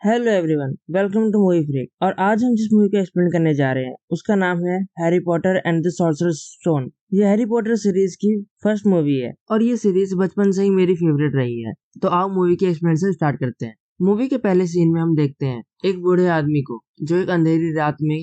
Hello everyone, welcome to movie freak. और आज हम जिस मूवी को एक्सप्लेन करने जा रहे हैं उसका नाम है Harry Potter and the sorcerers stone. ये हैरी पॉटर सीरीज की फर्स्ट मूवी है और ये सीरीज बचपन से ही मेरी फेवरेट रही है। तो आओ मूवी के एक्सप्लेनेशन स्टार्ट करते हैं। मूवी के पहले सीन में हम देखते हैं एक बूढ़े आदमी को जो एक अंधेरी रात में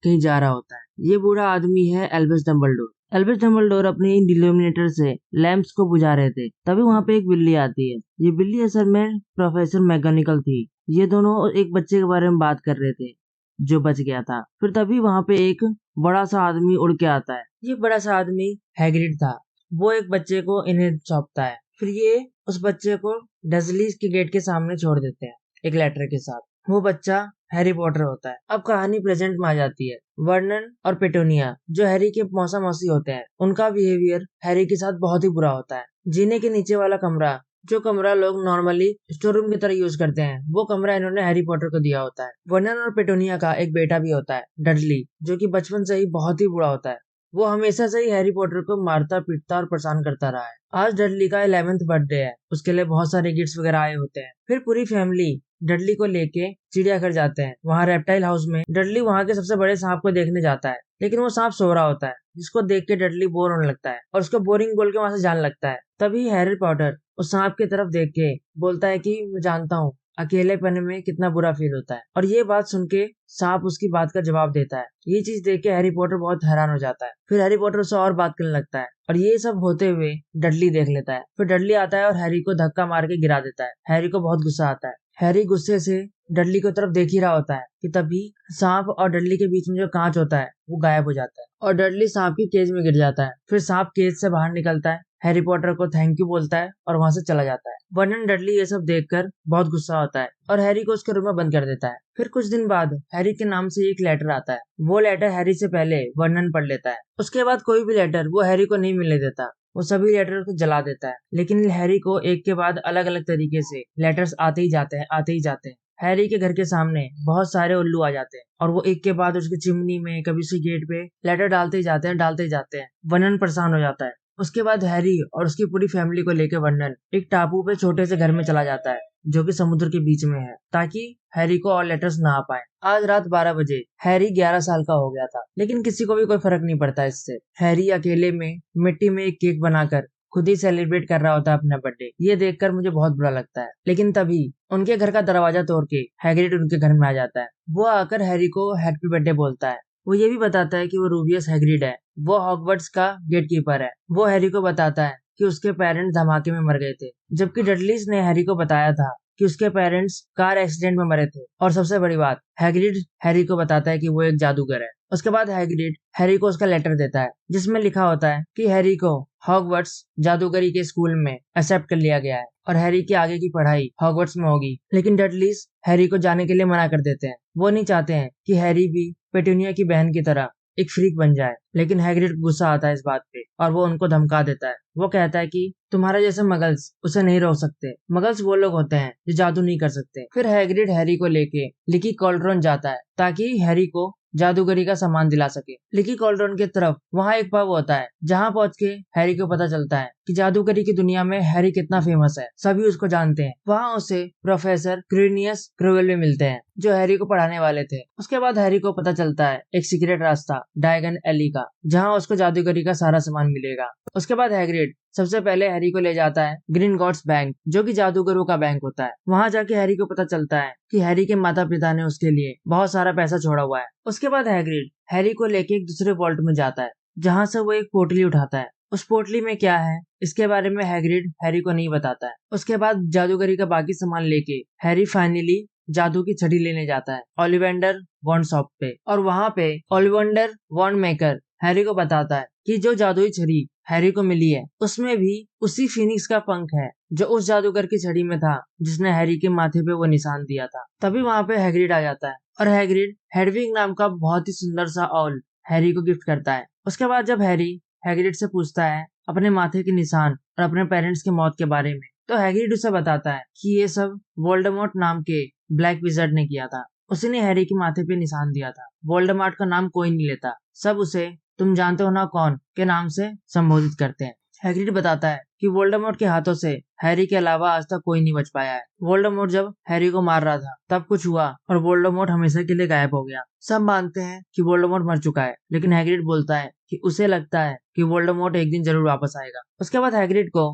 कहीं जा रहा होता है। ये बूढ़ा आदमी है एल्बस डम्बलडोर। एल्बस डम्बलडोर अपने डिल्यूमिनेटर से लैंप्स को बुझा रहे थे, तभी वहाँ पे एक बिल्ली आती है। ये बिल्ली असल में प्रोफेसर मैकेनिकल थी। ये दोनों एक बच्चे के बारे में बात कर रहे थे जो बच गया था। फिर तभी वहां पे एक बड़ा सा आदमी उड़ के आता है। ये बड़ा सा आदमी हैग्रिड था। वो एक बच्चे को इन्हें सौंपता है। फिर ये उस बच्चे को डजली के गेट के सामने छोड़ देते हैं एक लेटर के साथ। वो बच्चा हैरी पॉटर होता है। अब कहानी प्रेजेंट में आ जाती है। वर्नन और पेटोनिया जो हैरी के मौसा मौसी होते हैं, उनका बिहेवियर हैरी के साथ बहुत ही बुरा होता है। जीने के नीचे वाला कमरा, जो कमरा लोग नॉर्मली स्टोर रूम की तरह यूज करते हैं, वो कमरा इन्होंने हैरी पॉटर को दिया होता है। वर्नन और पेटोनिया का एक बेटा भी होता है, डडली, जो कि बचपन से ही बहुत ही बुरा होता है। वो हमेशा से ही हैरी पॉटर को मारता पीटता और परेशान करता रहा है। आज डडली का 11th बर्थडे है। उसके लिए बहुत सारे गिफ्ट्स वगैरह आए होते हैं। फिर पूरी फैमिली डडली को लेके चिड़ियाघर जाते हैं। वहाँ रेप्टाइल हाउस में डडली वहाँ के सबसे बड़े सांप को देखने जाता है, लेकिन वो सांप सो रहा होता है, जिसको देख के डडली बोर होने लगता है और उसको बोरिंग बोल के वहां से जाने लगता है। तभी हैरी पॉटर उस सांप की तरफ देख के बोलता है कि मैं जानता हूँ अकेलेपन में कितना बुरा फील होता है। और ये बात सुन के सांप उसकी बात का जवाब देता है। ये चीज देख के हैरी पॉटर बहुत हैरान हो जाता है। फिर हैरी पॉटर उससे और बात करने लगता है और ये सब होते हुए डडली देख लेता है। फिर डडली आता है और हैरी को धक्का मार के गिरा देता है। हैरी को बहुत गुस्सा आता है। हैरी गुस्से से डडली की तरफ देख ही रहा होता है कि तभी सांप और डडली के बीच में जो कांच होता है वो गायब हो जाता है और डडली सांप की केज में गिर जाता है। फिर सांप केज से बाहर निकलता है, हैरी पॉटर को थैंक यू बोलता है और वहां से चला जाता है। वर्नन डडली ये सब देखकर बहुत गुस्सा होता है और हैरी को उसके रूम में बंद कर देता है। फिर कुछ दिन बाद हैरी के नाम से एक लेटर आता है। वो लेटर हैरी से पहले वर्नन पढ़ लेता है। उसके बाद कोई भी लेटर वो हैरी को नहीं मिलने देता। वो सभी लेटर को जला देता है। लेकिन हैरी को एक के बाद अलग अलग तरीके से लेटर्स आते ही जाते हैं, आते ही जाते हैं। हैरी के घर के सामने बहुत सारे उल्लू आ जाते हैं और वो एक के बाद उसकी चिमनी में, कभी उसके गेट पे लेटर डालते ही जाते हैं, डालते ही जाते हैं। वर्नन परेशान हो जाता है। उसके बाद हैरी और उसकी पूरी फैमिली को लेकर वर्नन एक टापू पे छोटे से घर में चला जाता है जो कि समुद्र के बीच में है, ताकि हैरी को और लेटर्स ना आ पाए। आज रात 12 बजे हैरी 11 साल का हो गया था, लेकिन किसी को भी कोई फर्क नहीं पड़ता इससे। हैरी अकेले में मिट्टी में एक केक बनाकर खुद ही सेलिब्रेट कर रहा होता है अपना बर्थडे। ये देखकर मुझे बहुत बुरा लगता है। लेकिन तभी उनके घर का दरवाजा तोड़ के हैग्रिड उनके घर में आ जाता है। वो आकर हैरी को हैप्पी बर्थडे बोलता है। वो ये भी बताता है कि वो रूबियस हैग्रिड है, वो हॉगवर्ट्स का गेट कीपर है। वो हैरी को बताता है कि उसके पेरेंट्स धमाके में मर गए थे, जबकि डडलीज ने हैरी को बताया था कि उसके पेरेंट्स कार एक्सीडेंट में मरे थे। और सबसे बड़ी बात, हैग्रिड हैरी को बताता है कि वो एक जादूगर है। उसके बाद हैग्रिड हैरी को उसका लेटर देता है जिसमें लिखा होता है कि हैरी को हॉगवर्ट्स जादूगरी के स्कूल में एक्सेप्ट कर लिया गया है और हैरी की आगे की पढ़ाई हॉगवर्ट्स में होगी। लेकिन डडलीज हैरी को जाने के लिए मना कर देते हैं। वो नहीं चाहते हैं कि हैरी भी पेटूनिया की बहन की तरह एक फ्रीक बन जाए। लेकिन हैग्रिड को गुस्सा आता है इस बात पे और वो उनको धमका देता है। वो कहता है कि तुम्हारे जैसे मगल्स उसे नहीं रोक सकते। मगल्स वो लोग होते हैं जो जादू नहीं कर सकते। फिर हैग्रिड हैरी को लेके लिकी कॉल्ड्रॉन जाता है ताकि हैरी को जादूगरी का सामान दिला सके। लिकी कॉल्ड्रॉन की तरफ वहाँ एक पब होता है जहाँ पहुंच के हैरी को पता चलता है कि जादूगरी की दुनिया में हैरी कितना फेमस है। सभी उसको जानते हैं। वहाँ उसे प्रोफेसर क्रिनियस क्रूवेल भी मिलते हैं जो हैरी को पढ़ाने वाले थे। उसके बाद हैरी को पता चलता है एक सीक्रेट रास्ता डायगन एली का, जहाँ उसको जादूगरी का सारा सामान मिलेगा। उसके बाद हैग्रिड सबसे पहले हैरी को ले जाता है ग्रीन गॉड्स बैंक, जो कि जादूगरों का बैंक होता है। वहाँ जाके हैरी को पता चलता है कि हैरी के माता पिता ने उसके लिए बहुत सारा पैसा छोड़ा हुआ है। उसके बाद हैग्रिड हैरी को लेके एक दूसरे वॉल्ट में जाता है जहाँ से वो एक पोटली उठाता है। उस पोटली में क्या है इसके बारे में हैग्रिड हैरी को नहीं बताता है। उसके बाद जादूगरी का बाकी सामान लेके हैरी फाइनली जादू की छड़ी लेने जाता है ओलिवेंडर वॉन्ड शॉप पे। और वहाँ पे ओलिवेंडर वॉन्ड मेकर हैरी को बताता है कि जो जादुई छड़ी हैरी को मिली है उसमें भी उसी फिनिक्स का पंख है जो उस जादूगर की छड़ी में था जिसने हैरी के माथे पे वो निशान दिया था। तभी वहाँ पे हैग्रिड आ जाता है और हैग्रिड हेडविग नाम का बहुत ही सुंदर सा ऑल हैरी को गिफ्ट करता है। उसके बाद जब हैरी हैग्रिड से पूछता है अपने माथे के निशान और अपने पेरेंट्स की मौत के बारे में, तो हैग्रिड उसे बताता है कि ये सब वोल्डेमॉर्ट नाम के ब्लैक विज़र्ड ने किया था। उसी ने हैरी के माथे पे निशान दिया था। वोल्डेमॉर्ट का नाम कोई नहीं लेता, सब उसे तुम जानते हो ना कौन के नाम से संबोधित करते हैं। हैग्रिड बताता है कि वोल्डेमॉर्ट के हाथों से हैरी के अलावा आज तक कोई नहीं बच पाया है। वोल्डेमॉर्ट जब हैरी को मार रहा था तब कुछ हुआ और वोल्डेमॉर्ट हमेशा के लिए गायब हो गया। सब मानते हैं कि वोल्डेमॉर्ट मर चुका है, लेकिन हैग्रिड बोलता है कि उसे लगता है कि वोल्डेमॉर्ट एक दिन जरूर वापस आएगा। उसके बाद हैग्रिड को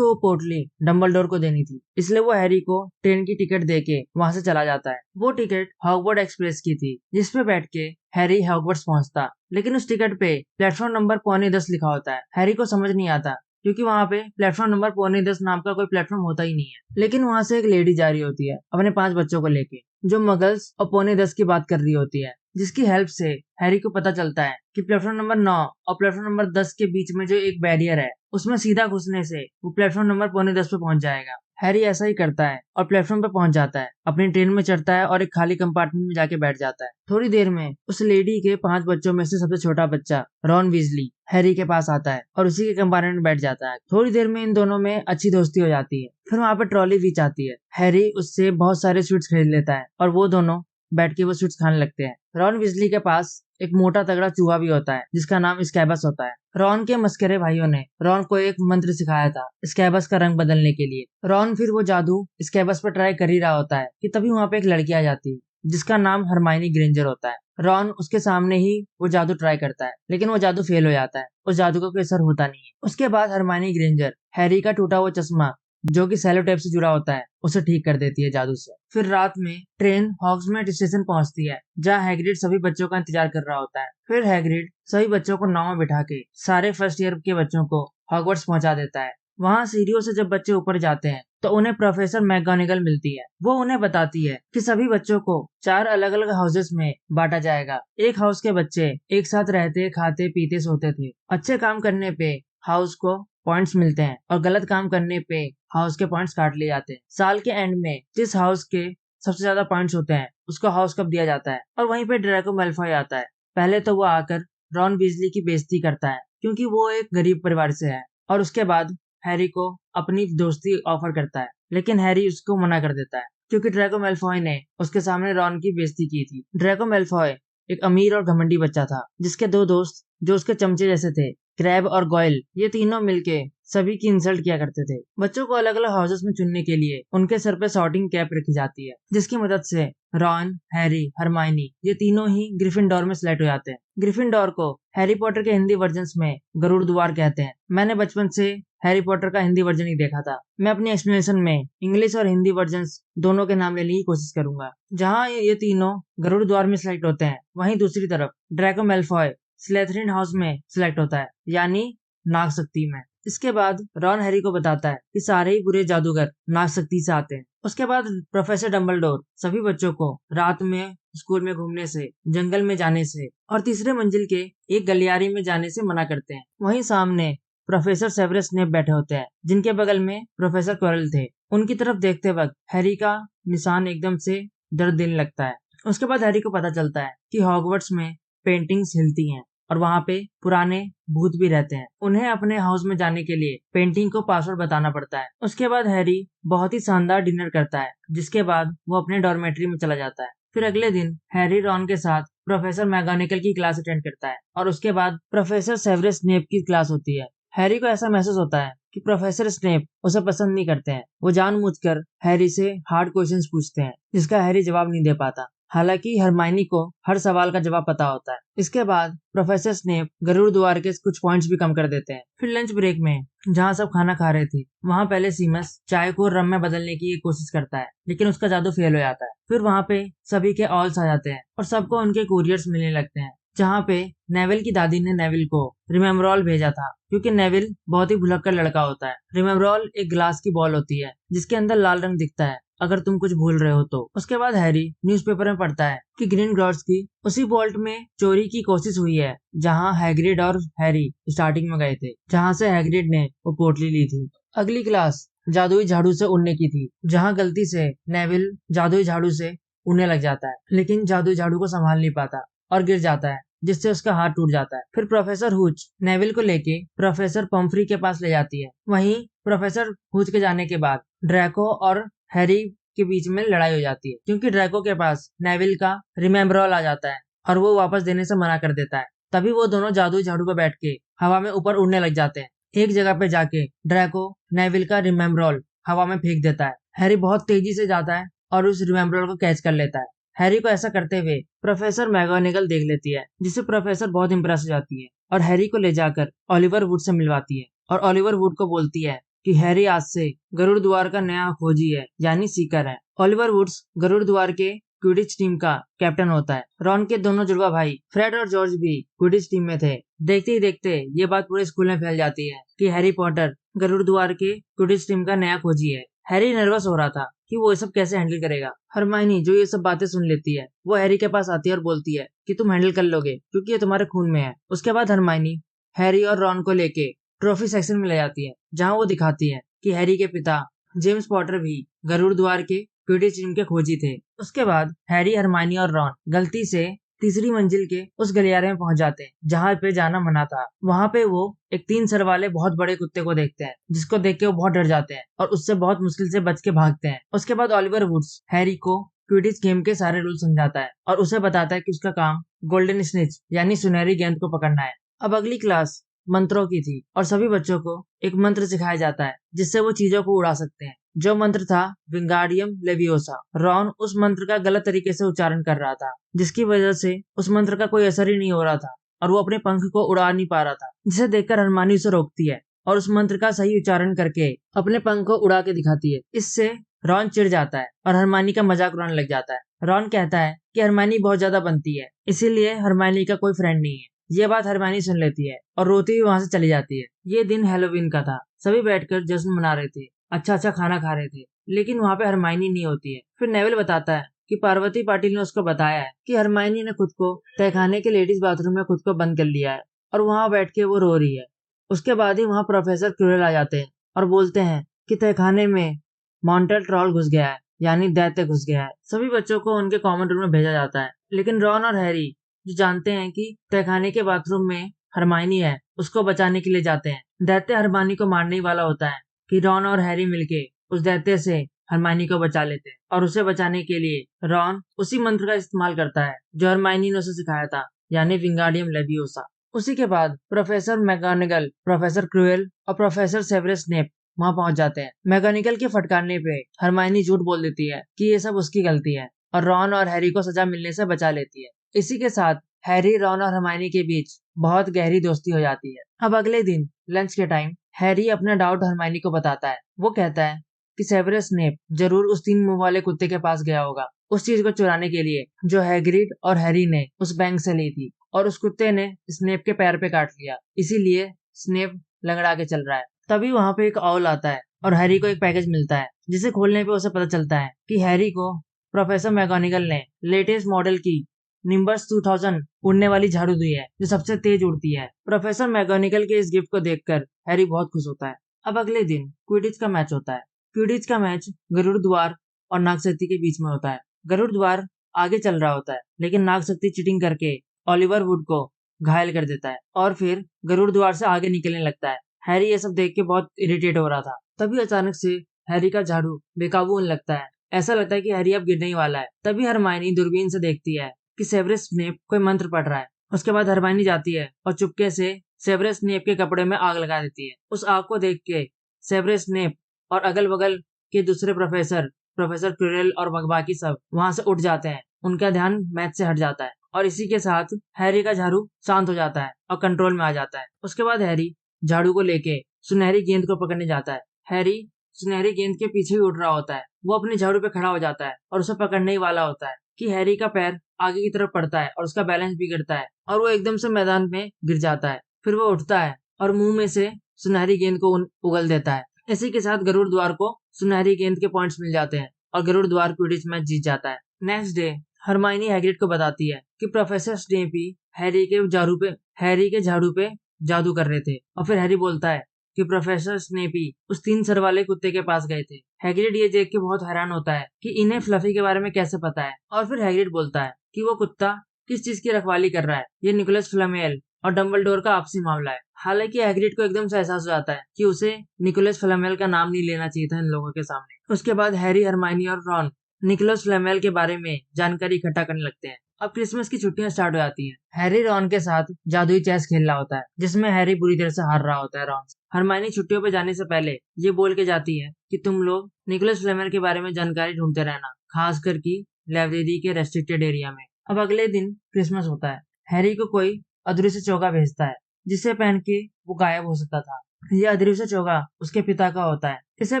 वो पोटली डंबलडोर को देनी थी, इसलिए वो हैरी को ट्रेन की टिकट देके वहां से चला जाता है। वो टिकट हॉगवर्ड एक्सप्रेस की थी, जिसपे बैठ के हैरी हॉगवर्ड्स पहुंचता, लेकिन उस टिकट पे प्लेटफॉर्म नंबर 9:45 लिखा होता है। हैरी को समझ नहीं आता, क्योंकि वहाँ पे प्लेटफॉर्म नंबर 9:45 नाम का कोई प्लेटफॉर्म होता ही नहीं है। लेकिन वहाँ से एक लेडी जा रही होती है अपने 5 बच्चों को लेके, जो मगल्स और 9:45 की बात कर रही होती है, जिसकी हेल्प से हैरी को पता चलता है कि प्लेटफॉर्म नंबर 9 और प्लेटफॉर्म नंबर 10 के बीच में जो एक बैरियर है, उसमें सीधा घुसने से वो प्लेटफॉर्म नंबर 9:45 पे पहुंच जाएगा। हैरी ऐसा ही करता है और प्लेटफॉर्म पे पहुंच जाता है, अपनी ट्रेन में चढ़ता है और एक खाली कंपार्टमेंट में जाके बैठ जाता है। थोड़ी देर में उस लेडी के 5 बच्चों में से सबसे छोटा बच्चा रॉन वीजली हैरी के पास आता है और उसी के कंपार्टमेंट में बैठ जाता है। थोड़ी देर में इन दोनों में अच्छी दोस्ती हो जाती है। फिर वहाँ पे ट्रॉली भी आती है। हैरी उससे बहुत सारे स्वीट्स खरीद लेता है और वो दोनों बैठ के वो स्वीट्स खाने लगते हैं। रॉन विजली के पास एक मोटा तगड़ा चूहा भी होता है, जिसका नाम स्कैबस होता है। रॉन के मस्करे भाइयों ने रॉन को एक मंत्र सिखाया था स्कैबस का रंग बदलने के लिए। रॉन फिर वो जादू स्कैबस पर ट्राई कर ही रहा होता है कि तभी वहाँ पे एक लड़की आ जाती है, जिसका नाम हरमाइनी ग्रेंजर होता है। रॉन उसके सामने ही वो जादू ट्राई करता है, लेकिन वो जादू फेल हो जाता है। उस जादू का कोई असर होता नहीं है। उसके बाद हरमाइनी ग्रेंजर हैरी का टूटा हुआ चश्मा, जो कि सेलो टेप से जुड़ा होता है, उसे ठीक कर देती है जादू से। फिर रात में ट्रेन हॉग्समीड स्टेशन पहुंचती है, जहां हैग्रिड सभी बच्चों का इंतजार कर रहा होता है। फिर हैग्रिड सभी बच्चों को नाव में बिठा के सारे फर्स्ट ईयर के बच्चों को हॉगवर्ट्स पहुंचा देता है। वहां सीढ़ियों से जब बच्चे ऊपर जाते हैं तो उन्हें प्रोफेसर मैगोनिगल मिलती है। वो उन्हें बताती है कि सभी बच्चों को 4 अलग अलग हाउसेस में बांटा जाएगा। एक हाउस के बच्चे एक साथ रहते, खाते, पीते, सोते थे। अच्छे काम करने पे हाउस को पॉइंट्स मिलते हैं और गलत काम करने पे हाउस के पॉइंट्स काट लिए जाते हैं। साल के एंड में जिस हाउस के सबसे ज्यादा पॉइंट्स होते हैं उसको हाउस कप दिया जाता है। और वहीं पे ड्रैको मैल्फॉय आता है। पहले तो वो आकर रॉन वीजली की बेइज्जती करता है, क्योंकि वो एक गरीब परिवार से है, और उसके बाद हैरी को अपनी दोस्ती ऑफर करता है, लेकिन हैरी उसको मना कर देता है, क्योंकि ड्रैको मैल्फॉय ने उसके सामने रॉन की बेइज्जती की थी। ड्रैको मैल्फॉय एक अमीर और घमंडी बच्चा था, जिसके 2 दोस्त जो उसके चमचे जैसे थे, क्रैब और गॉयल, ये तीनों मिलके सभी की इंसल्ट किया करते थे। बच्चों को अलग अलग हाउसेस में चुनने के लिए उनके सर पे सॉर्टिंग कैप रखी जाती है, जिसकी मदद से रॉन, हैरी, हरमाइनी ये तीनों ही ग्रिफिंडोर में सिलेक्ट हो जाते हैं। ग्रिफिंडोर को हैरी पॉटर के हिंदी वर्जन्स में गरुड़ द्वार कहते हैं। मैंने बचपन से हैरी पॉटर का हिंदी वर्जन ही देखा था। मैं अपनी एक्सप्लेनेशन में इंग्लिश और हिंदी वर्जन्स दोनों के नाम लेने की कोशिश करूंगा। जहाँ ये तीनों गरुड़ द्वार में सिलेक्ट होते हैं, वहीं दूसरी तरफ ड्रैको मैल्फॉय स्लिथरिन हाउस में सिलेक्ट होता है, यानी नागशक्ति में। इसके बाद रॉन हैरी को बताता है कि सारे ही बुरे जादूगर नागशक्ति से आते हैं। उसके बाद प्रोफेसर डंबलडोर सभी बच्चों को रात में स्कूल में घूमने से, जंगल में जाने से और तीसरे मंजिल के एक गलियारे में जाने से मना करते हैं। वहीं सामने प्रोफेसर सेवेरस स्नेप बैठे होते हैं, जिनके बगल में प्रोफेसर क्वेरल थे। उनकी तरफ देखते वक्त हैरी का निशान एकदम से दर्द देने लगता है। उसके बाद हैरी को पता चलता है कि हॉगवर्ट्स में पेंटिंग्स हिलती हैं और वहाँ पे पुराने भूत भी रहते हैं। उन्हें अपने हाउस में जाने के लिए पेंटिंग को पासवर्ड बताना पड़ता है। उसके बाद हैरी बहुत ही शानदार डिनर करता है, जिसके बाद वो अपने डॉर्मेट्री में चला जाता है। फिर अगले दिन हैरी रॉन के साथ प्रोफेसर मैगोनिगल की क्लास अटेंड करता है और उसके बाद प्रोफेसर सेवेरस स्नेप की क्लास होती है। हैरी को ऐसा महसूस होता है कि प्रोफेसर स्नेप उसे पसंद नहीं करते हैं। वो जानबूझकर हैरी से हार्ड क्वेश्चंस पूछते हैं, जिसका हैरी जवाब नहीं दे पाता। हालांकि हरमाइनी को हर सवाल का जवाब पता होता है। इसके बाद प्रोफेसर स्नेप गरुड़ द्वार के कुछ पॉइंट्स भी कम कर देते हैं। फिर लंच ब्रेक में जहाँ सब खाना खा रहे थे, वहाँ पहले सीमस चाय को रम में बदलने की कोशिश करता है, लेकिन उसका जादू फेल हो जाता है। फिर वहाँ पे सभी के ऑल्स आ जाते हैं और सबको उनके कुरियर्स मिलने लगते हैं, जहाँ पे नेविल की दादी ने नेविल को रिमेम्बरॉल भेजा था, क्योंकि नेविल बहुत ही भुलक्कड़ लड़का होता है। रिमेम्बरॉल एक ग्लास की बॉल होती है, जिसके अंदर लाल रंग दिखता है अगर तुम कुछ भूल रहे हो तो। उसके बाद हैरी न्यूज़पेपर में पढ़ता है कि ग्रीनग्लॉट्स की उसी वॉल्ट में चोरी की कोशिश हुई है, जहाँ हैग्रिड और हैरी स्टार्टिंग में गए थे, जहाँ से हैग्रिड ने वो पोटली ली थी। अगली क्लास जादुई झाड़ू से उड़ने की थी, जहाँ गलती से नेविल जादुई झाड़ू से उड़ने लग जाता है, लेकिन जादुई झाड़ू को संभाल नहीं पाता और गिर जाता है, जिससे उसका हाथ टूट जाता है। फिर प्रोफेसर हुच नेविल को लेके प्रोफेसर पम्फ्री के पास ले जाती है। वहीं प्रोफेसर हुच के जाने के बाद ड्रैको और हैरी के बीच में लड़ाई हो जाती है, क्योंकि ड्रैको के पास नेविल का रिमेम्बरॉल आ जाता है और वो वापस देने से मना कर देता है। तभी वो दोनों जादुई झाड़ू पर बैठ के हवा में ऊपर उड़ने लग जाते हैं। एक जगह पे जाके ड्रैको नेविल का रिमेम्बरोल हवा में फेंक देता है। हैरी बहुत तेजी से जाता है और उस रिमेम्बरोल को कैच कर लेता है। हैरी को ऐसा करते हुए प्रोफेसर मैगोनिगल देख लेती है, जिससे प्रोफेसर बहुत इंप्रेस हो जाती है और हैरी को ले जाकर ओलिवर वुड से मिलवाती है और ओलिवर वुड को बोलती है कि हैरी आज से गरुड़ द्वार का नया खोजी है, यानी सीकर है। ओलिवर वुड्स गरुड़ द्वार के क्विडिच टीम का कैप्टन होता है। रॉन के दोनों जुड़वा भाई फ्रेड और जॉर्ज भी क्विडिच टीम में थे। देखते ही देखते ये बात पूरे स्कूल में फैल जाती है कि हैरी पॉटर गरुड़ द्वार के क्विडिच टीम का नया खोजी है। हैरी नर्वस हो रहा था कि वो ये सब कैसे हैंडल करेगा। हरमाइनी जो ये सब बातें सुन लेती है, वो हैरी के पास आती है और बोलती है कि तुम हैंडल कर लोगे क्योंकि ये तुम्हारे खून में है। उसके बाद हरमाइनी हैरी और रॉन को लेके ट्रॉफी सेक्शन में ले जाती है, जहाँ वो दिखाती है कि हैरी के पिता जेम्स पॉटर भी गरुड़ द्वार के क्विडिच टीम के खोजी थे। उसके बाद हैरी, हरमाइनी और रॉन गलती से तीसरी मंजिल के उस गलियारे में पहुंच जाते हैं जहाँ पे जाना मना था। वहाँ पे वो एक 3 सर वाले बहुत बड़े कुत्ते को देखते हैं, जिसको देख के वो बहुत डर जाते हैं और उससे बहुत मुश्किल से बच के भागते हैं। उसके बाद ओलिवर वुड्स हैरी को क्विडिच गेम के सारे रूल समझाता है और उसे बताता है कि उसका काम गोल्डन स्निच यानी सुनहरी गेंद को पकड़ना है। अब अगली क्लास मंत्रों की थी और सभी बच्चों को एक मंत्र सिखाया जाता है जिससे वो चीजों को उड़ा सकते हैं। जो मंत्र था विंगार्डियम लेवियोसा। रॉन उस मंत्र का गलत तरीके से उच्चारण कर रहा था, जिसकी वजह से उस मंत्र का कोई असर ही नहीं हो रहा था और वो अपने पंख को उड़ा नहीं पा रहा था, जिसे देखकर हरमानी उसे रोकती है और उस मंत्र का सही उच्चारण करके अपने पंख को उड़ा के दिखाती है। इससे रॉन चिढ़ जाता है और हरमानी का मजाक उड़ाने लग जाता है। रॉन कहता है कि हरमानी बहुत ज्यादा बनती है, इसीलिए हरमानी का कोई फ्रेंड नहीं है। ये बात हरमानी सुन लेती है और रोती हुई वहां से चली जाती है। ये दिन हैलोवीन का था। सभी बैठकर जश्न मना रहे थे, अच्छा अच्छा खाना खा रहे थे, लेकिन वहाँ पे हरमाइनी नहीं होती है। फिर नेविल बताता है कि पार्वती पाटिल ने उसको बताया है कि हरमाइनी ने खुद को तहखाने के लेडीज बाथरूम में खुद को बंद कर लिया है और वहाँ बैठ के वो रो रही है। उसके बाद ही वहाँ प्रोफेसर क्यूरेल आ जाते हैं और बोलते हैं कि तहखाने में मॉन्टेल ट्रॉल घुस गया है, यानी दैत्य घुस गया है। सभी बच्चों को उनके कॉमन रूम में भेजा जाता है, लेकिन रॉन और हैरी जो जानते हैं कि तहखाने के बाथरूम में हरमाइनी है, उसको बचाने के लिए जाते हैं। दैत्य हरमाइनी को मारने वाला होता है कि रॉन और हैरी मिलके उस दैत्य से हरमाइनी को बचा लेते हैं और उसे बचाने के लिए रॉन उसी मंत्र का इस्तेमाल करता है जो हरमाइनी ने उसे सिखाया था, यानी विंगार्डियम लेवियोसा। उसी के बाद प्रोफेसर मैगोनिगल, प्रोफेसर क्रूएल और प्रोफेसर सेवेरस स्नेप वहां पहुंच जाते हैं। मैगोनिगल के फटकारने पे हरमाइनी झूठ बोल देती है कि ये सब उसकी गलती है और रॉन और हैरी को सजा मिलने से बचा लेती है। इसी के साथ हैरी, रॉन और हरमाइनी के बीच बहुत गहरी दोस्ती हो जाती है। अब अगले दिन लंच के टाइम हैरी अपना डाउट हरमाइनी को बताता है। वो कहता है कि सेवेरस स्नेप जरूर उस 3 मुंह वाले कुत्ते के पास गया होगा उस चीज को चुराने के लिए जो हैग्रिड और हैरी ने उस बैंक से ली थी, और उस कुत्ते ने स्नेप के पैर पे काट लिया, इसीलिए स्नेप लंगड़ा के चल रहा है। तभी वहां पे एक ऑल आता है और हैरी को एक पैकेज मिलता है, जिसे खोलने पे उसे पता चलता है कि हैरी को प्रोफेसर मैगोनिगल ने लेटेस्ट मॉडल की निम्बस 2000 उड़ने वाली झाड़ू दी है जो सबसे तेज उड़ती है। प्रोफेसर मैगोनिगल के इस गिफ्ट को देखकर हैरी बहुत खुश होता है। अब अगले दिन क्विडिच का मैच होता है। क्विडिच का मैच गरुड़ द्वार और नागशक्ति के बीच में होता है। गरुड़ द्वार आगे चल रहा होता है, लेकिन नागशक्ति चीटिंग करके ओलिवर वुड को घायल कर देता है और फिर गरुड़ द्वार से आगे निकलने लगता है। हैरी ये सब देख के बहुत इरिटेट हो रहा था। तभी अचानक से हैरी का झाड़ू बेकाबू होने लगता है। ऐसा लगता है कि हैरी अब गिरने ही वाला है। तभी हरमाइनी दूरबीन से देखती है कि सेवेरस स्नेप कोई मंत्र पढ़ रहा है। उसके बाद हरमाइनी जाती है और चुपके से सेवेरस स्नेप के कपड़े में आग लगा देती है। उस आग को देख के सेवेरस स्नेप और अगल बगल के दूसरे प्रोफेसर, प्रोफेसर क्यूरेल और बाकी सब वहां से उठ जाते हैं। उनका ध्यान मैच से हट जाता है और इसी के साथ हैरी का झाड़ू शांत हो जाता है और कंट्रोल में आ जाता है। उसके बाद हैरी झाड़ू को लेके सुनहरी गेंद को पकड़ने जाता है। हैरी सुनहरी गेंद के पीछे ही उड़ रहा होता है। वो अपने झाड़ू पे खड़ा हो जाता है और उसे पकड़ने ही वाला होता है कि हैरी का पैर आगे की तरफ पड़ता है और उसका बैलेंस बिगड़ता है और वो एकदम से मैदान में गिर जाता है। फिर वो उठता है और मुंह में से सुनहरी गेंद को उगल देता है। इसी के साथ गरुड़ द्वार को सुनहरी गेंद के पॉइंट्स मिल जाते हैं और गरुड़ द्वार क्विडिच मैच जीत जाता है। नेक्स्ट डे हरमाइनी हैग्रिड को बताती है कि प्रोफेसर स्नेप ही हैरी के झाड़ू पे जादू कर रहे थे, और फिर हैरी बोलता है कि प्रोफेसर स्नेप ही उस 3 सर वाले कुत्ते के पास गए थे। हैग्रिड ये देख के बहुत हैरान होता है कि इन्हें फ्लफी के बारे में कैसे पता है, और फिर हैग्रिड बोलता है कि वो कुत्ता किस चीज की रखवाली कर रहा है, ये निकोलस फ्लैमेल और डंबलडोर का आपसी मामला है। हालांकि हैग्रिड को एकदम से एहसास हो जाता है कि उसे निकोलस फ्लैमेल का नाम नहीं लेना चाहिए था इन लोगों के सामने। उसके बाद हैरी, हरमाइनी और रॉन निकोलस फ्लैमेल के बारे में जानकारी इकट्ठा करने लगते हैं अब क्रिसमस की छुट्टियां स्टार्ट हो जाती हैं। हैरी रॉन के साथ जादुई चेस खेल रहा होता है, जिसमें हैरी बुरी तरह से हार रहा होता है रॉन से। हरमाइनी छुट्टियों पे जाने से पहले ये बोल के जाती है कि तुम लोग निकोलस फ्लेमर के बारे में जानकारी ढूंढते रहना, खासकर की लाइब्रेरी के रेस्ट्रिक्टेड एरिया में। अब अगले दिन क्रिसमस होता है। हैरी को कोई अदृश्य चौका भेजता है, जिसे पहन के वो गायब हो सकता था। यह अदृश्य चौका उसके पिता का होता है। इसे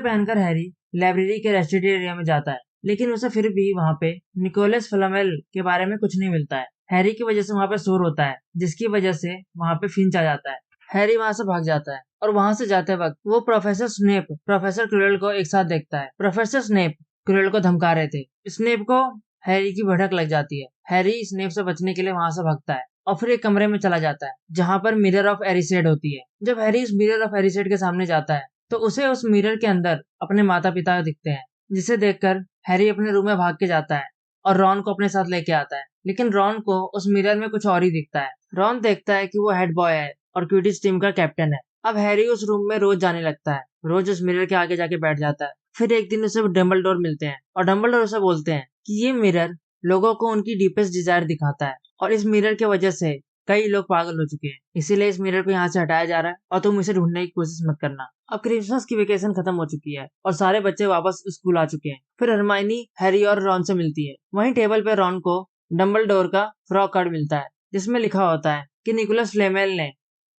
पहनकर हैरी लाइब्रेरी के रेस्ट्रिक्टेड एरिया में जाता है, लेकिन उसे फिर भी वहाँ पे निकोलस फ्लेमेल के बारे में कुछ नहीं मिलता है। हैरी की वजह से वहाँ पे शोर होता है, जिसकी वजह से वहाँ पे फिंच आ जाता है। हैरी वहाँ से भाग जाता है और वहाँ से जाते वक्त वो प्रोफेसर स्नेप प्रोफेसर क्विरल को एक साथ देखता है। प्रोफेसर स्नेप क्विरल को धमका रहे थे। स्नेप को हैरी की भड़क लग जाती है। हैरी स्नेप से बचने के लिए वहाँ से भागता है और फिर एक कमरे में चला जाता है जहाँ पर मिरर ऑफ एरिसेड होती है। जब हैरी उस मिरर ऑफ एरिसेड के सामने जाता है तो उसे उस मिरर के अंदर अपने माता पिता दिखते हैं, जिसे देखकर हैरी अपने रूम में भाग के जाता है और रॉन को अपने साथ लेके आता है। लेकिन रॉन को उस मिरर में कुछ और ही दिखता है। रॉन देखता है कि वो हेड बॉय है और क्विडिच टीम का कैप्टन है। अब हैरी उस रूम में रोज जाने लगता है, रोज उस मिरर के आगे जाके बैठ जाता है। फिर एक दिन उसे डम्बलडोर मिलते हैं और डम्बलडोर उसे बोलते हैं कि ये मिरर लोगों को उनकी डीपेस्ट डिजायर दिखाता है और इस मिरर की वजह से कई लोग पागल हो चुके हैं, इसीलिए इस मिरर को यहाँ से हटाया जा रहा है और तुम इसे ढूंढने की कोशिश मत करना। अब क्रिसमस की वेकेशन खत्म हो चुकी है और सारे बच्चे वापस स्कूल आ चुके हैं। फिर हरमाइनी हैरी और रॉन से मिलती है। वहीं टेबल पे रॉन को डम्बलडोर का फ्रॉक कार्ड मिलता है, जिसमें लिखा होता है कि निकोलस फ्लेमेल ने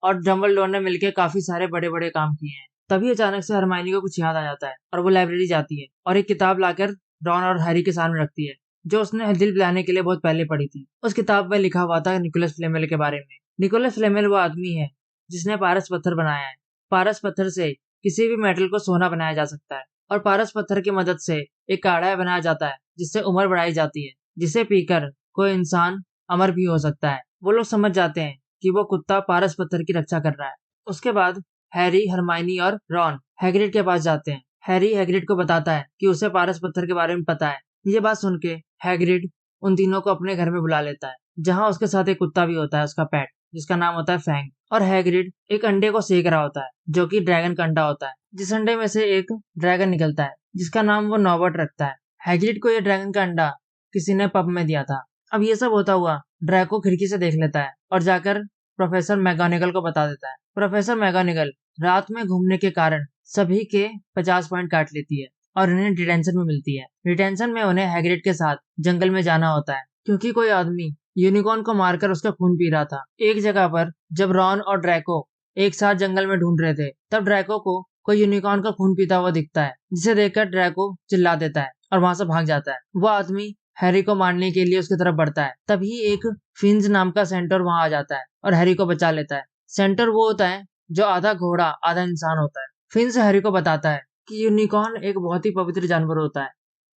और डम्बलडोर ने मिलकर काफी सारे बड़े बड़े काम किए हैं। तभी अचानक से हरमाइनी को कुछ याद आ जाता है और वो लाइब्रेरी जाती है और एक किताब लाकर रॉन और हैरी के सामने रखती है, जो उसने दिल बहलाने के लिए बहुत पहले पढ़ी थी। उस किताब में लिखा हुआ था निकोलस फ्लेमेल के बारे में। निकोलस फ्लेमेल वो आदमी है जिसने पारस पत्थर बनाया है। पारस पत्थर से किसी भी मेटल को सोना बनाया जा सकता है और पारस पत्थर की मदद से एक काढ़ा बनाया जाता है जिससे उम्र बढ़ाई जाती है, जिसे पीकर कोई इंसान अमर भी हो सकता है। वो लोग समझ जाते हैं कि वो कुत्ता पारस पत्थर की रक्षा कर रहा है। उसके बाद हैरी, हरमाइनी और रॉन हैग्रिड के पास जाते हैं। हैरी हैग्रिड को बताता है कि उसे पारस पत्थर के बारे में पता है। ये बात सुन के हैग्रिड उन तीनों को अपने घर में बुला लेता है, जहाँ उसके साथ एक कुत्ता भी होता है, उसका पेट, जिसका नाम होता है फैंग। और हैग्रिड एक अंडे को सेक रहा होता है, जो कि ड्रैगन का अंडा होता है। जिस अंडे में से एक ड्रैगन निकलता है, जिसका नाम वो नॉबर्ट रखता है। हैग्रिड को ये ड्रैगन का अंडा किसी ने पब में दिया था। अब ये सब होता हुआ ड्रैको खिड़की से देख लेता है और जाकर प्रोफेसर मैगोनिगल को बता देता है। प्रोफेसर मैगोनिगल रात में घूमने के कारण सभी के 50 पॉइंट काट लेती है और इन्हें डिटेंशन में मिलती है। डिटेंशन में उन्हें हैग्रिड के साथ जंगल में जाना होता है, क्योंकि कोई आदमी यूनिकॉर्न को मारकर उसका खून पी रहा था। एक जगह पर जब रॉन और ड्रैको एक साथ जंगल में ढूंढ रहे थे, तब ड्रैको को कोई यूनिकॉर्न का खून पीता हुआ दिखता है, जिसे देखकर ड्रैको चिल्ला देता है और वहां से भाग जाता है। वो आदमी हैरी को मारने के लिए उसकी तरफ बढ़ता है, तभी एक फिंज नाम का सेंटर वहां आ जाता है और हैरी को बचा लेता है। सेंटर वो होता है जो आधा घोड़ा आधा इंसान होता है। फिंज हैरी को बताता है कि यूनिकॉर्न एक बहुत ही पवित्र जानवर होता है,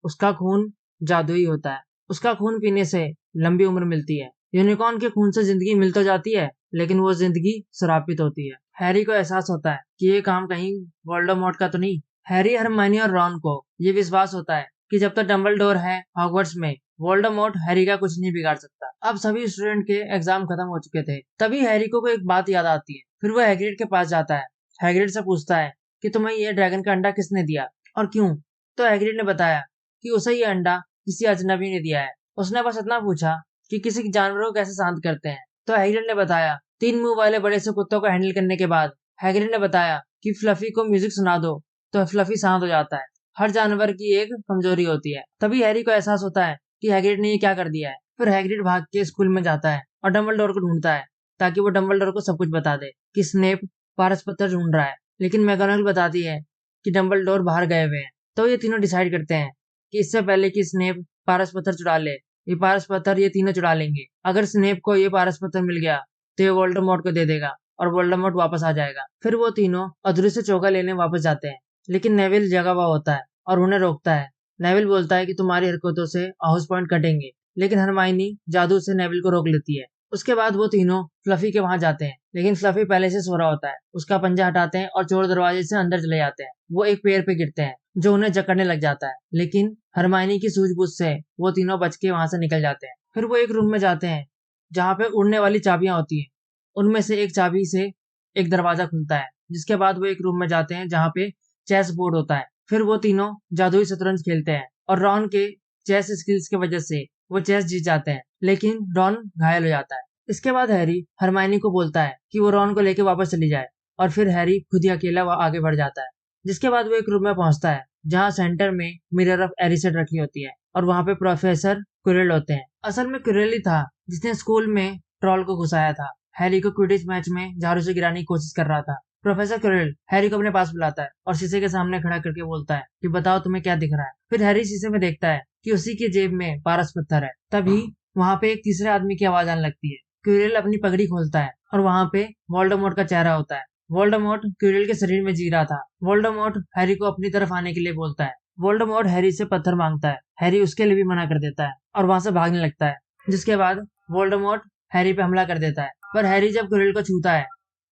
उसका खून जादुई होता है, उसका खून पीने से लंबी उम्र मिलती है। यूनिकॉर्न के खून से जिंदगी मिल तो जाती है, लेकिन वो जिंदगी श्रापित होती है। हैरी को एहसास होता है कि ये काम कहीं वोल्डेमॉर्ट का तो नहीं। हैरी, हरमाइनी और रॉन को ये विश्वास होता है कि जब तक डंबलडोर है हॉगवर्ट्स में, वोल्डेमॉर्ट हैरी का कुछ नहीं बिगाड़ सकता। अब सभी स्टूडेंट के एग्जाम खत्म हो चुके थे, तभी हैरी को एक बात याद आती है। फिर वो हैग्रिड के पास जाता है। हैग्रिड से पूछता है कि तुम्हें ये ड्रैगन का अंडा किसने दिया और क्यों? तो हैग्रिड ने बताया कि उसे ये अंडा किसी अजनबी ने दिया है। उसने बस इतना पूछा कि किसी जानवर को कैसे शांत करते हैं। तो हैग्रिड ने बताया 3 मुंह वाले बड़े से कुत्तों को हैंडल करने के बाद हैग्रिड ने बताया कि फ्लफी को म्यूजिक सुना दो तो फ्लफी शांत हो जाता है। हर जानवर की एक कमजोरी होती है। तभी हैरी को एहसास होता है कि हैग्रिड ने ये क्या कर दिया है। फिर हैग्रिड भाग के स्कूल में जाता है और डंबलडोर को ढूंढता है, ताकि वो डंबलडोर को सब कुछ बता दे कि स्नेप पारस पत्थर ढूंढ रहा है। लेकिन मैगोनागल बताती है कि डंबलडोर बाहर गए हुए हैं। तो ये तीनों डिसाइड करते हैं कि इससे पहले कि स्नेप पारस पत्थर चुरा ले, ये पारस पत्थर ये तीनों चुरा लेंगे। अगर स्नेप को ये पारस पत्थर मिल गया तो ये वोल्डेमॉर्ट को दे देगा और वोल्डेमॉर्ट वापस आ जाएगा। फिर वो तीनों अदृश्य चौका लेने वापस जाते हैं, लेकिन नेविल जगा हुआ होता है और उन्हें रोकता है। नेविल बोलता है कि तुम्हारी हरकतों से हाउस पॉइंट कटेंगे, लेकिन हरमाइनी जादू से नेविल को रोक लेती है। उसके बाद वो तीनों फ्लफी के वहां जाते हैं, लेकिन फ्लफी पहले से सो रहा होता है। उसका पंजा हटाते हैं और चोर दरवाजे से अंदर चले जाते हैं। वो एक पेड़ पे गिरते हैं जो उन्हें जकड़ने लग जाता है, लेकिन हरमाइनी की सूझबूझ से वो तीनों बच के वहां से निकल जाते हैं। फिर वो एक रूम में जाते हैं जहाँ पे उड़ने वाली चाबियां होती हैं। उनमें से एक चाबी से एक दरवाजा खुलता है, जिसके बाद वो एक रूम में जाते हैं जहाँ पे चेस बोर्ड होता है। फिर वो तीनों जादुई शतरंज खेलते हैं और रॉन के चेस स्किल्स की वजह से वो चेस जीत जाते हैं, लेकिन रॉन घायल हो जाता है। इसके बाद हैरी हरमाइनी को बोलता है कि वो रॉन को लेकर वापस चली जाए, और फिर हैरी खुद ही अकेला वह आगे बढ़ जाता है। जिसके बाद वो एक रूम में पहुंचता है जहाँ सेंटर में मिरर ऑफ एरिसेट रखी होती है, और वहाँ पे प्रोफेसर क्विरेल होते हैं। असल में क्विरेल ही था जिसने स्कूल में ट्रॉल को घुसाया था। हैरी को क्विडिच मैच में झाड़ू से गिराने की कोशिश कर रहा था। प्रोफेसर क्विरेल हैरी को अपने पास बुलाता है और शीशे के सामने खड़ा करके बोलता है कि बताओ तुम्हें क्या दिख रहा है। फिर हैरी शीशे में देखता है कि उसी की जेब में पारस पत्थर है। तभी वहाँ पे एक तीसरे आदमी की आवाज आने लगती है। क्विरेल अपनी पगड़ी खोलता है और वहाँ पे वोल्डेमॉर्ट का चेहरा होता है। वोल्डेमॉर्ट क्विरेल के शरीर में जी रहा था। वोल्डेमॉर्ट हैरी को अपनी तरफ आने के लिए बोलता है। वोल्डेमॉर्ट हैरी से पत्थर मांगता है। हैरी उसके लिए भी मना कर देता है और वहां से भागने लगता है। जिसके बाद वोल्डेमॉर्ट हैरी पे हमला कर देता है, पर हैरी जब क्विरेल को छूता है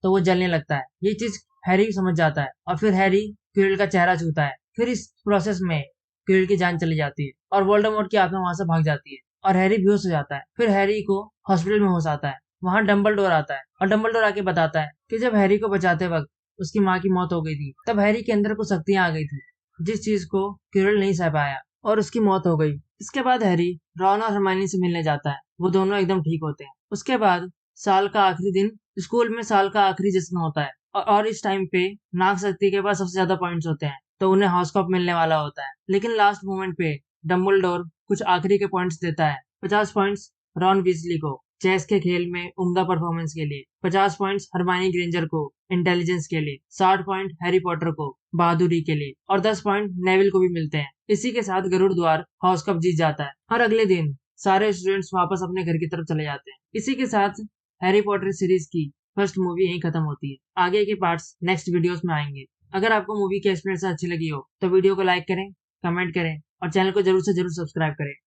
तो वो जलने लगता है। ये चीज हैरी समझ जाता है और फिर हैरी क्विरेल का चेहरा छूता है। फिर इस प्रोसेस में क्विरेल की जान चली जाती है और वोल्डेमॉर्ट की आत्मा वहां से भाग जाती है और हैरी बेहोश हो जाता है। फिर हैरी को हॉस्पिटल में होश आता है। वहां डंबलडोर आता है और डंबलडोर आके बताता है कि जब हैरी को बचाते वक्त उसकी माँ की मौत हो गई थी, तब हैरी के अंदर कुछ शक्तियां आ गई थी जिस चीज को क्विरेल नहीं सह पाया और उसकी मौत हो गई। इसके बाद हैरी रॉन और हरमाइनी से मिलने जाता है। वो दोनों एकदम ठीक होते हैं। उसके बाद साल का आखिरी दिन, स्कूल में साल का आखिरी जश्न होता है और इस टाइम पे नाग शक्ति के पास सबसे ज्यादा पॉइंट्स होते हैं, तो उन्हें हॉस्कॉप मिलने वाला होता है। लेकिन लास्ट मोमेंट पे डंबलडोर कुछ आखिरी के पॉइंट्स देता है। 50 पॉइंट्स रॉन वीजली को चेस के खेल में उम्दा परफॉर्मेंस के लिए, 50 पॉइंट्स हरमाइनी ग्रेंजर को इंटेलिजेंस के लिए, 60 पॉइंट हैरी पॉटर को बहादुरी के लिए और 10 पॉइंट नेविल को भी मिलते हैं। इसी के साथ गरुड़ द्वार हॉस्कॉप जीत जाता है और अगले दिन सारे स्टूडेंट्स वापस अपने घर की तरफ चले जाते हैं। इसी के साथ हैरी पॉटर सीरीज की फर्स्ट मूवी यहीं खत्म होती है। आगे के पार्ट्स नेक्स्ट वीडियोस में आएंगे। अगर आपको मूवी की एक्सपीरियंस अच्छी लगी हो तो वीडियो को लाइक करें, कमेंट करें और चैनल को जरूर से जरूर सब्सक्राइब करें।